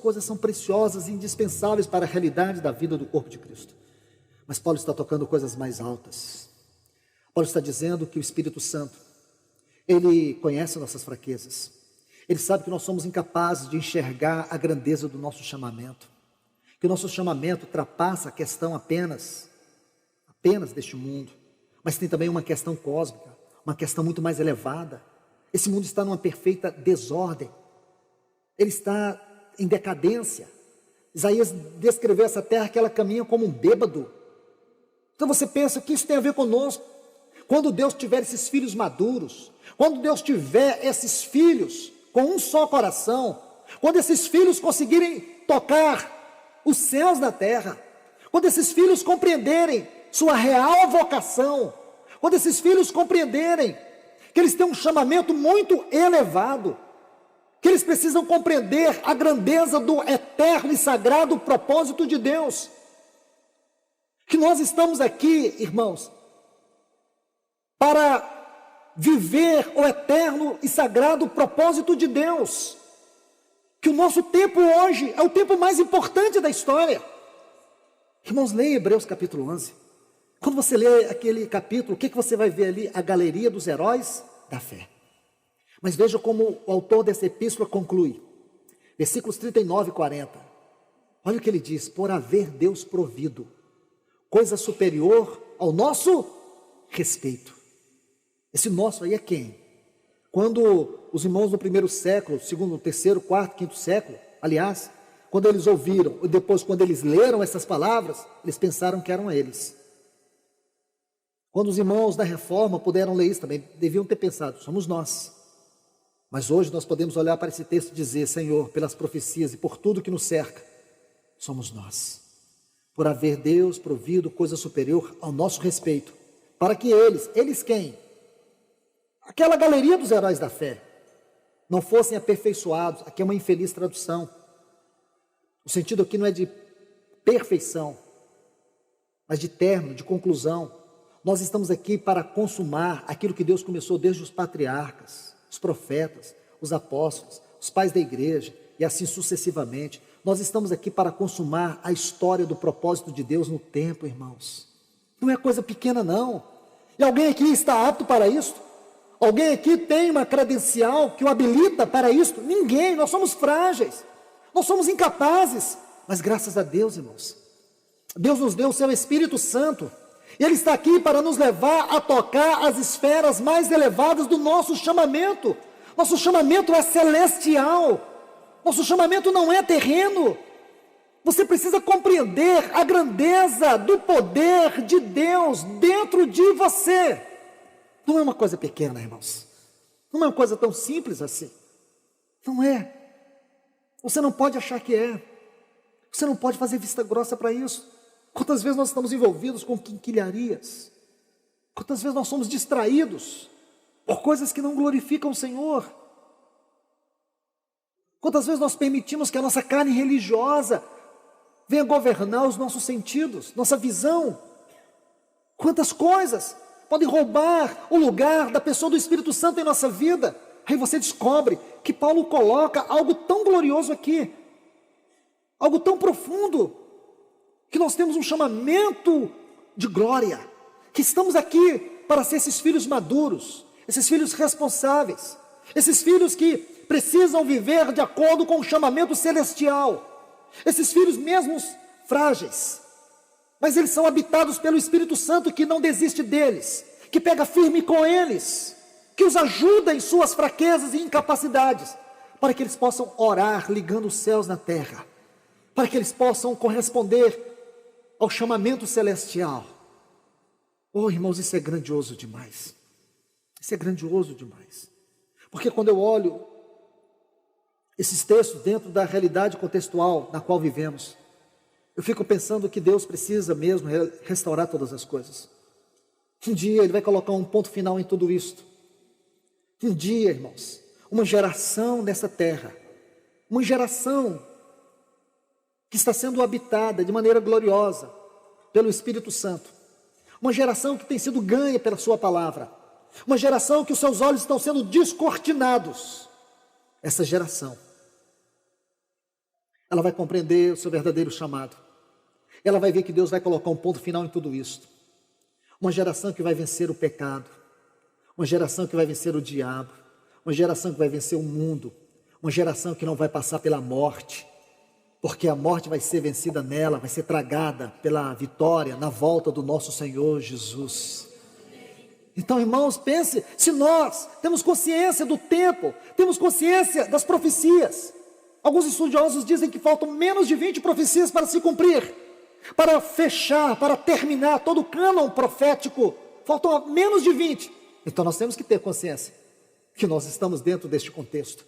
coisas são preciosas e indispensáveis para a realidade da vida do corpo de Cristo. Mas Paulo está tocando coisas mais altas. Paulo está dizendo que o Espírito Santo, ele conhece nossas fraquezas. Ele sabe que nós somos incapazes de enxergar a grandeza do nosso chamamento. Que o nosso chamamento ultrapassa a questão apenas deste mundo. Mas tem também uma questão cósmica, uma questão muito mais elevada. Esse mundo está numa perfeita desordem. Ele está em decadência. Isaías descreveu essa terra que ela caminha como um bêbado. Então você pensa que isso tem a ver conosco. Quando Deus tiver esses filhos maduros, quando Deus tiver esses filhos com um só coração, quando esses filhos conseguirem tocar os céus na terra, quando esses filhos compreenderem sua real vocação, quando esses filhos compreenderem que eles têm um chamamento muito elevado, que eles precisam compreender a grandeza do eterno e sagrado propósito de Deus, que nós estamos aqui, irmãos, para viver o eterno e sagrado propósito de Deus, que o nosso tempo hoje é o tempo mais importante da história. Irmãos, leia Hebreus capítulo 11, quando você lê aquele capítulo, o que você vai ver ali? A galeria dos heróis da fé. Mas veja como o autor dessa epístola conclui, versículos 39 e 40, olha o que ele diz: por haver Deus provido coisa superior ao nosso respeito. Esse nosso aí é quem? Quando os irmãos no primeiro século, segundo, terceiro, quarto, quinto século, aliás, quando eles ouviram, e depois quando eles leram essas palavras, eles pensaram que eram eles. Quando os irmãos da Reforma puderam ler isso também, deviam ter pensado, somos nós. Mas hoje nós podemos olhar para esse texto e dizer, Senhor, pelas profecias e por tudo que nos cerca, somos nós. Por haver Deus provido coisa superior ao nosso respeito, para que eles quem? Aquela galeria dos heróis da fé, não fossem aperfeiçoados. Aqui é uma infeliz tradução. O sentido aqui não é de perfeição, mas de término, de conclusão. Nós estamos aqui para consumar aquilo que Deus começou desde os patriarcas, os profetas, os apóstolos, os pais da igreja e assim sucessivamente. Nós estamos aqui para consumar a história do propósito de Deus no tempo, irmãos. Não é coisa pequena não. E alguém aqui está apto para isso? Alguém aqui tem uma credencial que o habilita para isso? Ninguém, nós somos frágeis, nós somos incapazes. Mas graças a Deus, irmãos, Deus nos deu o seu Espírito Santo. E Ele está aqui para nos levar a tocar as esferas mais elevadas do nosso chamamento. Nosso chamamento é celestial. Nosso chamamento não é terreno. Você precisa compreender a grandeza do poder de Deus dentro de você. Não é uma coisa pequena, irmãos. Não é uma coisa tão simples assim. Não é. Você não pode achar que é. Você não pode fazer vista grossa para isso. Quantas vezes nós estamos envolvidos com quinquilharias? Quantas vezes nós somos distraídos por coisas que não glorificam o Senhor? Quantas vezes nós permitimos que a nossa carne religiosa venha governar os nossos sentidos, nossa visão? Quantas coisas podem roubar o lugar da pessoa do Espírito Santo em nossa vida? Aí você descobre que Paulo coloca algo tão glorioso aqui, algo tão profundo, que nós temos um chamamento de glória, que estamos aqui para ser esses filhos maduros, esses filhos responsáveis, esses filhos que precisam viver de acordo com o chamamento celestial, esses filhos mesmos frágeis, mas eles são habitados pelo Espírito Santo que não desiste deles, que pega firme com eles, que os ajuda em suas fraquezas e incapacidades, para que eles possam orar ligando os céus na terra, para que eles possam corresponder ao chamamento celestial. Oh, irmãos, isso é grandioso demais. Isso é grandioso demais. Porque quando eu olho esses textos dentro da realidade contextual na qual vivemos, eu fico pensando que Deus precisa mesmo restaurar todas as coisas. Um dia Ele vai colocar um ponto final em tudo isto. Um dia, irmãos, uma geração nessa terra, uma geração que está sendo habitada de maneira gloriosa pelo Espírito Santo, uma geração que tem sido ganha pela sua palavra, uma geração que os seus olhos estão sendo descortinados. Essa geração, ela vai compreender o seu verdadeiro chamado. Ela vai ver que Deus vai colocar um ponto final em tudo isso. Uma geração que vai vencer o pecado, uma geração que vai vencer o diabo, uma geração que vai vencer o mundo, uma geração que não vai passar pela morte, porque a morte vai ser vencida nela, vai ser tragada pela vitória na volta do nosso Senhor Jesus. Então, irmãos, pense, se nós temos consciência do tempo, temos consciência das profecias, alguns estudiosos dizem que faltam menos de 20 profecias para se cumprir, para fechar, para terminar todo o cânon profético, faltam menos de 20. Então nós temos que ter consciência que nós estamos dentro deste contexto.